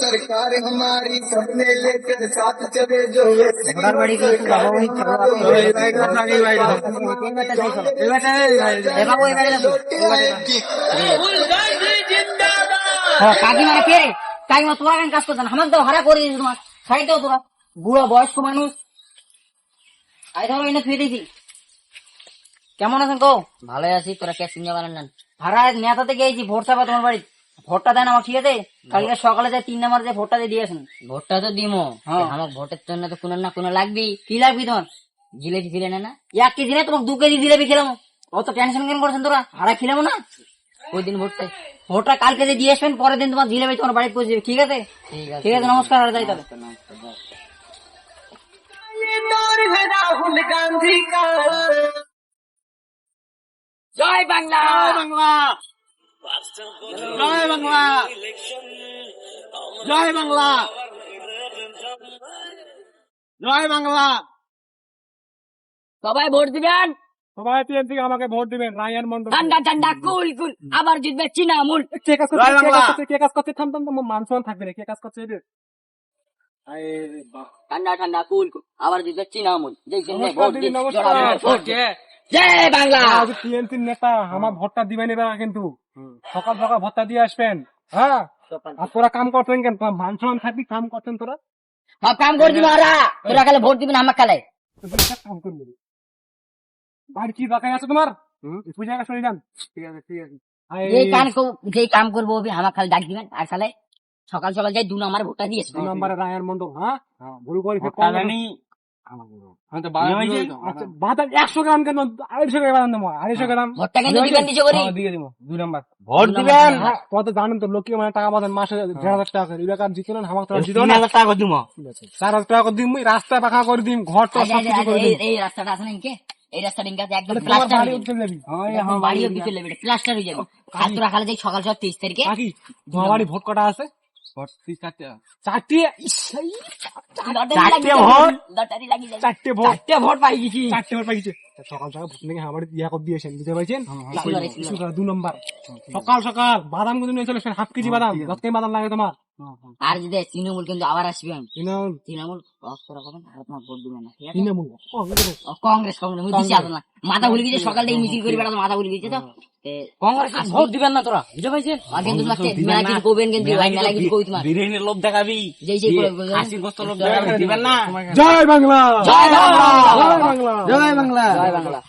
सरकार हमारी सबने लेकर साथ चले जो কাকিমারা কে রে? কাকিমা তোরা কেন কাজ করতেন? আমাকে তো ভাড়া করে দিয়েছি তোমার সাইডেও তোরা বুড়া বয়স্ক মানুষ আই ধরো এনে ফিরে দিয়েছি। কেমন আছেন কো? ভালো আছি। তোরা কে সিঙ্গা বানান? ভাড়া নেতা থেকে গেছি ভোট চাপা তোমার বাড়ি। ভোটটা দেন আমার, ঠিক আছে? কালকে সকালে যাই 3 নাম্বার যে ভোটটা দিয়ে দিয়েছেন। ভোটটা তো দিমো, আমার ভোটের জন্য তো কোনো না কোনো লাগবি। কি লাগবি তোমার? জিলেবি ছিলে না? 1 কেজি না, তোমাকে 2 কেজি জিলেবি খেলাম। অত টেনশন কেন করছেন তোরা? ভাড়া খেলাম না ওই দিন ভোটটা। ভোটটা কালকে যে দিয়ে আসবেন, পরের দিন তোমার জিলেবি তোমার বাড়ি পৌঁছে যাবে, ঠিক আছে? ঠিক আছে, নমস্কার। আর যাই তাহলে। রাহুল গান্ধী কা জয় বাংলা, জয় বাংলা, জয় বাংলা, জয় বাংলা। সবাই ভোট দিবেন, সবাই টিএমসি আমাকে ভোট দিবেন। রায়ান মন্ডল ঠান্ডা ঠান্ডা কুল কুল, আবার জিতবে তৃণমূল। কে কাজ করছে থাম থাম, মান সম্মান থাকবে না। কে কাজ করছে এদের? ঠান্ডা ঠান্ডা কুল কুল, আবার জিতবে তৃণমূল। নমস্কার। জয় বাংলা। টিএমসির নেতা, আমার ভোটটা দিবেন এবার কিন্তু। সকাল সকাল ভোটটা দিয়ে আসবেন। হ্যাঁ, আর তোরা কাম করছেন কেন? তোরা মান সম্মান থাকবি, কাম করছেন তোরা। সব কাম করে দিবো আমরা। তোরা কালে ভোট দিবেন আমার কালে। কাম করবি বাড়ি কি বাকাই আছে তোমার? পূজা চলে যান। ঠিক আছে, ঠিক আছে। যে কাম করবো আমার খালি ডাক দিবেন। আর খালে সকাল সকাল যাই 2 নাম্বার ভোটটা দিয়ে 2 নম্বরে রায়ান মন্ডল। হ্যাঁ, ভুল করে 100 গ্রাম কেন? 250 গ্রাম দেবো। 250 গ্রাম ভোটটা কিন্তু দিবেন নিচে করি। দিয়ে দিব 2 নম্বর ভোট দিবেন। কত জানেন তো? লোকে মানে টাকা পাবেন মাসে 1,500 টাকা করে। এলাকার জিতো না, আমার তো জিতো না। 3,000 টাকা দিব। 4,000 টাকা করে দিম। রাস্তা পাকা করে দিম, ঘর তো সব কিছু করে দিম। এই রাস্তাটা আছে নাকি? এই রাস্তাটা ইনকাতে একদম তোমার প্লাস্টার বাড়ি হয়ে উঠতে যাবি। যাবে। বাড়ি অবধি চলে যাবে, প্লাস্টার হয়ে যাবে। আর তোরা খালে যাই সকাল সকাল 23 তারিখে। কাকি তোমার বাড়ি ভোট কটা আছে? 4টি। চারটে ভোট পাই গেছি। সকাল সকাল ভোট নিয়ে আমার ইয়া করে দিয়েছেন, বুঝতে পারছেন? 2 নম্বর সকাল সকাল বাদাম কিন্তু নিয়ে চলে আসেন। 1/2 কেজি বাদাম। 10 কেজি বাদাম লাগে তোমার। আর যদি তৃণমূল কিন্তু আবার আসবে। তৃণমূল ভোট দিবে না, কংগ্রেস না। মাথা ভুলে গেছে, সকাল থেকে মিছিল করে বেড়াতো, মাথা ভুলে গেছে তো। কংগ্রেস ভোট দিবেন না তোরা, বুঝতে পারছেন? কিন্তু মেলা কিছু করবেন, কিন্তু মেলা কিছু কই তোমার বীরেনের লোভ দেখাবি। যেই সেই হাসির গোস্ত লোভ দেখাবি, দিবেন না। জয় বাংলা, জয় বাংলা, জয় বাংলা, জয় বাংলা, জয় বাংলা।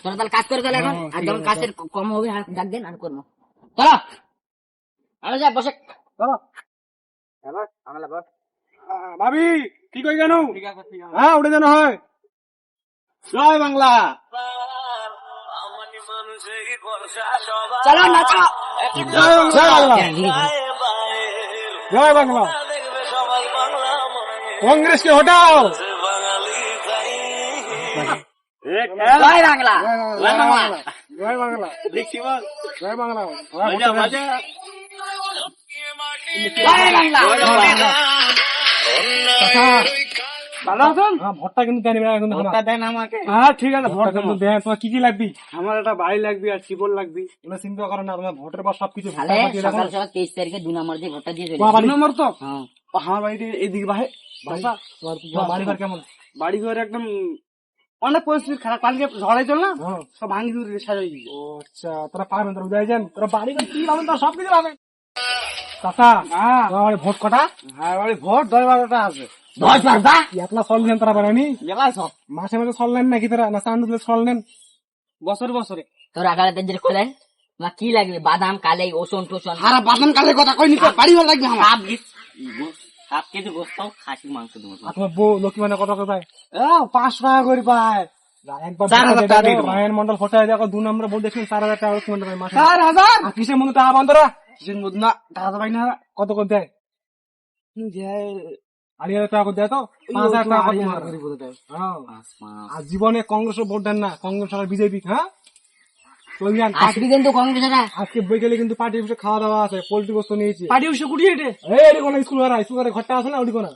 তোরা তাহলে কাজ করে তাহলে এখন। আর যখন কাজের কম হবে ডাক দেন, আর করবো। চলো আরে যা বসে ভাবি কি কই জানো? হ্যাঁ, উঠে যেন হয়। জয় বাংলা। চলো নাচো। জয় বাংলা। কংগ্রেসকে হটাও। জয় বাংলা, জয় বাংলা, জয় বাংলা, দেখছি বল। জয় বাংলা। মজা মজা। জয় বাংলা। ভালো আছেন? ভোটটা কিন্তু দেন এবার, কিন্তু ভোটটা দেন আমাকে। হ্যাঁ, ঠিক আছে, ভোট কিন্তু দেন। তোমার কি কি লাগবে? আমার একটা বাড়ি লাগবে আর টিবল লাগবে। এগুলো চিন্তা করো না, তোমার ভোটের পর সবকিছু তাহলে সকাল সকাল 23 তারিখে 2 নম্বর দিয়ে ভোটটা দিয়ে চলে তোমার বাড়ি নম্বর তো? হ্যাঁ। আমার বাড়িতে এইদিকে বাড়ি ঘর কেমন? বাড়ি ঘর একদম অনেক পরিস্থিতি খারাপ। কালকে ঝড়ে চল না, সব ভাঙি দিয়ে সাজাই দিই। ও আচ্ছা, তোরা পারবেন, তোরা বুঝাই যান। তোরা বাড়ি ঘর কি পাবেন, তোরা সবকিছু পাবেন। কাকা, তোমার বাড়ি ভোট কটা? হ্যাঁ, বাড়ি ভোট 10-12টা আছে। 10-12টা এতলা চললেন তোরা বাড়ি? গেলাই সব মাসে মাসে চললেন নাকি তোরা? না চান্দু দিলে চললেন? বছরে বছরে। তোরা কালে তেজের খোলেন বা কি লাগবে? বাদাম কালাই ওষুন টোষণ। সারা বাদাম কালের কথা কই নি, বাড়ি ঘর লাগবে আমার। 7 কেজি গোস্ত, খাসি মাংস দেবো। আর তোমার বউ লক্ষ্মী মানে কত করে পায়? 5 টাকা করে পায়। একবার 4,000 টাকা দিয়ে দেবো। রায়ন মন্ডল ফটো দেখো, 2 নম্বরে ভোট দেখছেন, 4,000 টাকা করে দেয় মাসে। 4,000? আর কিসের মধ্যে টাকা পান তোরা? কিসের মধ্যে না, টাকা তো পাই না। কত করে দেয়? 2,500 টাকা করে দেয় তো? 5,000 টাকা করে দেয়। হ্যাঁ। আর জীবনে কংগ্রেসের ভোট দেন না, কংগ্রেস আর বিজেপি। হ্যাঁ, চলে যান। আসবি কিন্তু কংগ্রেসরা। আজকে বিকেলে কিন্তু পার্টি অফিসে খাওয়া দাওয়া আছে, পোল্ট্রি গোস্ত নিয়েছি। পার্টি অফিসে কুটিয়ে এটা এই কোন স্কুল ঘরটা আছে না, ওটি কোনা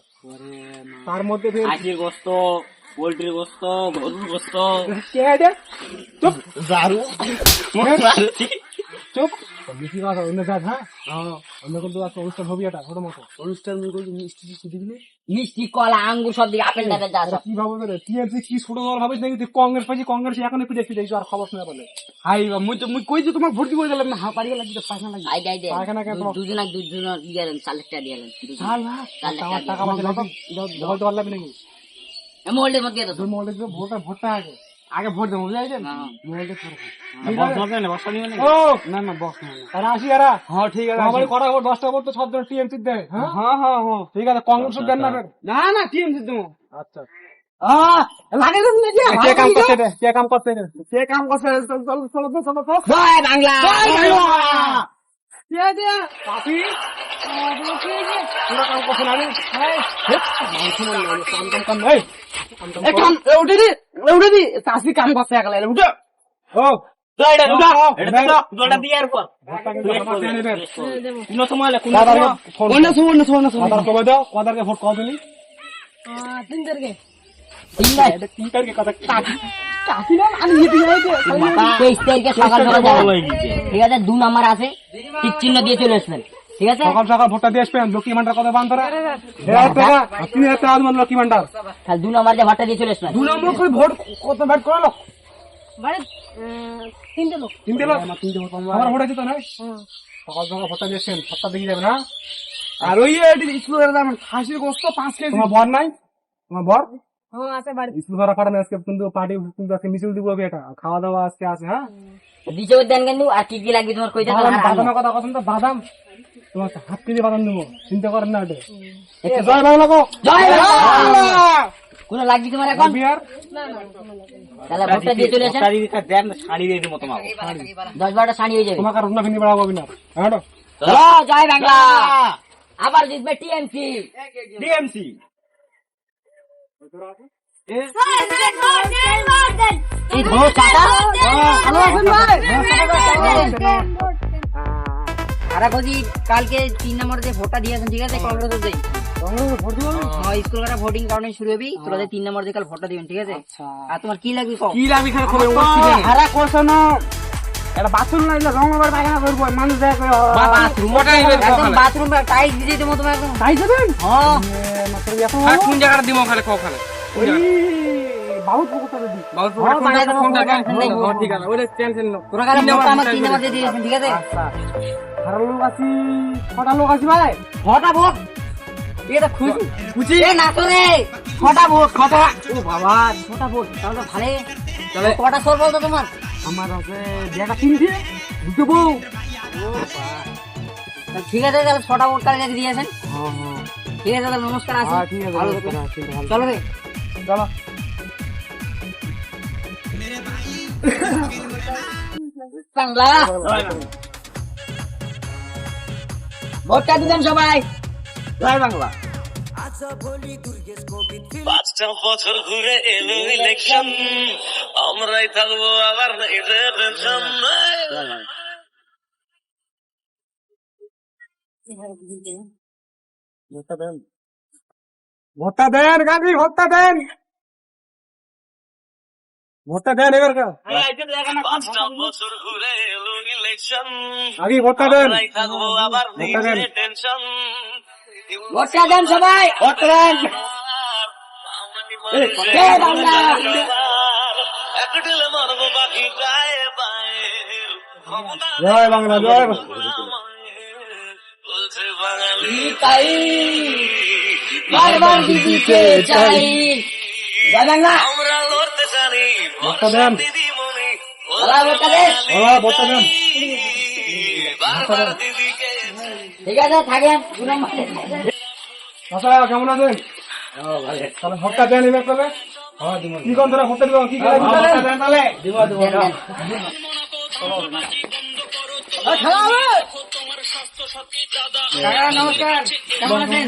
তার মধ্যে ফের খাসির গোস্ত, পোল্ট্রির গোস্ত, গরুর গোস্ত, কে এটা? চুপ। দারু চুপ বেশি কথা অন্য যাস, হ্যাঁ অন্য কিন্তু একটা অনুষ্ঠান হবি, এটা ছোট মতো অনুষ্ঠান মিষ্টি টিষ্টি দিবি? মিষ্টি কলা আঙ্গুর সব দিকে আপেল টাপেল যা সব। কি ভাবো রে টিএমসি কি ছোট দল ভাবিস নাকি তুই? কংগ্রেস পাইছি, কংগ্রেস এখন পিঠে পিঠে আর খবর শোনা বলে হাই মুই কই যে তোমার ভর্তি করে দিলাম না, পারি গেলাম পায়খানা লাগি। আইডে আইডে পায়খানা কেন তোমার? দুজন দিয়ে দেন 40 টাকা দিয়ে দেন আমার টাকা পয়সা লাগবে বলতে পারলাম নাকি? মোল্ডের মধ্যে দিয়ে দাও। তুই মহলে ভোটটা আগে ভোট দেবো, বুঝাইছেন? মহলে ও না না বস না। আর আসি এরা হ্যাঁ ঠিক আছে। আমার করা ভোট 10টা ভোট তো সব টিএমসি দেয়, হ্যাঁ হ্যাঁ হ্যাঁ হ্যাঁ ঠিক আছে, কংগ্রেস দেন না ফের। না না টিএমসি তুমি আচ্ছা লাগে না নাকি? কে কাম করছে রে? কে কাম করছে রে? সে কাম করছে। চল চল চল চল চল। জয় বাংলা। দিয়া দিয়া পাপি পুরো কাম করছে না রে? কাম এই এ কাম উঠে দি চাষি কাম করছে একলা উঠে। ও জলটা দিয়ে আর পর কোন সময় দাদাকে ফোন অন্য সময় অন্য সময় দাদার কবে দাও, কদারকে ভোট কবে দিলি? 3 তারিখে এটা কি তারিখে কথা চাষি না আমি নিতে যাইতে 23 তারিখে সকাল সকাল যাবেন। ঠিক আছে 2 নাম্বার আছে, টিক চিহ্ন দিয়ে চলে আসবেন। ঠিক আছে সকাল সকাল ভোটটা দিয়ে আসবেন। লক্ষ্মী ভান্ডার কত বান তোরা? 1000 টাকা 3000 টাকা দিবেন লক্ষ্মী ভান্ডার। তাহলে 2 নাম্বার দিয়ে ভোটটা দিয়ে চলে আসবেন। 2 নম্বর করে ভোট কত ভোট করালো? মানে 3টে লোক। 3টে লোক আমার ভোট আছে তো না? সকাল সকাল ভোটটা দিয়ে আসবেন, 7টা দিকে যাবেন। হ্যাঁ আর ওই স্কুলের দাম খাসির গোস্ত 5 কেজি। তোমার বর নাই? তোমার বর আছে বাড়ি। স্কুল ভরা পাঠানো আজকে কিন্তু পার্টি কিন্তু আজকে মিছিল দিব এটা, খাওয়া দাওয়া আজকে আছে। হ্যাঁ দিছে দেন কিন্তু আর কি কি লাগবে তোমার কইতে দাও। বাদামের কথা কথা তো বাদাম তোমার 7 কেজি বাদাম দেবো, চিন্তা করেন না এটা। জয় বাংলা গো, জয় বাংলা। কোন লাগবে তোমার এখন? বিহার তাহলে ভোটটা দিয়ে চলে আসেন। দেন শাড়ি দিয়ে দিব তোমাকে। 10-12টা শাড়ি হয়ে যাবে। তোমাকে আর রুনা ফিনি বাড়াবো না। হ্যাঁ জয় বাংলা। আবার জিতবে টিএমসি। টিএমসি এই ধরো চাচা ভালো আছেন ভাই? আরে বলি কালকে 3 নম্বর যে ভোটটা দিয়েছেন, ঠিক আছে কংগ্রেস দেই ভোট দিব স্কুল কাটা ভোটিং কাউন্টিং শুরু হবে, তোরা 3 নম্বর দিয়ে কাল ভোটটা দিবেন। ঠিক আছে আর তোমার কি লাগবে কও? কি লাগবে খালি খবর হারা করছ না। এটা বাথরুম না, এটা রং আবার পায়খানা করব মানুষ দেখ বাথরুম একদম বাথরুম টাইলস দিয়ে দেবো তোমার একদম। তাই যাবেন। হ্যাঁ আর কোন জায়গাটা দিব খালি কও খালি ওই বহুত পুকুরটা দি বহুত পুকুর কোন জায়গা কোন জায়গা ঠিক আছে ওরে টেনশন নো। তোরা কাল ভোটটা আমার 3 নম্বর দিয়ে দিয়েছেন। ঠিক আছে আর লোক আছি কটা লোক আছি ভাই? ছটা ভোট। এটা খুশি খুশি এ না তো রে, ছটা ভোট ছটা। ও বাবা 6টা ভোট, তাহলে তো ভালো। তাহলে কটা সর বলতো তোমার? আমার আছে দেখা কিনছে দুটো বউ। ঠিক আছে তাহলে 6টা ভোট কালকে দিয়েছেন। হ্যাঁ হ্যাঁ ঠিক আছে তাহলে নমস্কার আসি। ঠিক আছে ভালো ঠিক থেকো। আছে চলো রে চলো বাংলা। ভোটটা দিবেন সবাই। জয় বাংলা। 5টা বছর ঘুরে এলো ইলেকশন, আমরাই থাকবো আবার নেই যে টেনশন। ভোটটা দেন গান্ধী, ভোটটা দেন, ভোটটা দেন এবার 5টা বছর ঘুরে এলো ইলেকশন, আগে ভোটটা দেন, আমরাই থাকবো আবার নেই ভোটটা দেন। যে টেনশন। ভোটটা দেন সবাই। ভোটটা দেন। জয় বাংলা। এক ঢিলে মারবো বাকি গায়ে পায়ে, জয় বাংলা, জয় বাংলা। বলছে বাঙালি তাই বারবার দিদিকে চাই। জয় বাংলা। আমরা লড়তে জানি ভোটটা দেন, দিদিমণি, ওরা ভোটটা দেন। ওরা ভোটটা দেন। বারবার দিদিকে ঠিক আছে থাকেন 2 নম্বরে। চাচা কেমন আছেন? তাহলে ভোটটা দেন এবার তাহলে। কি কোন ধরে ভোটটা দিব? কি করে ভোটটা দেন তাহলে? দেন, দেন। খেলা হবে। কাকা নমস্কার, কেমন আছেন?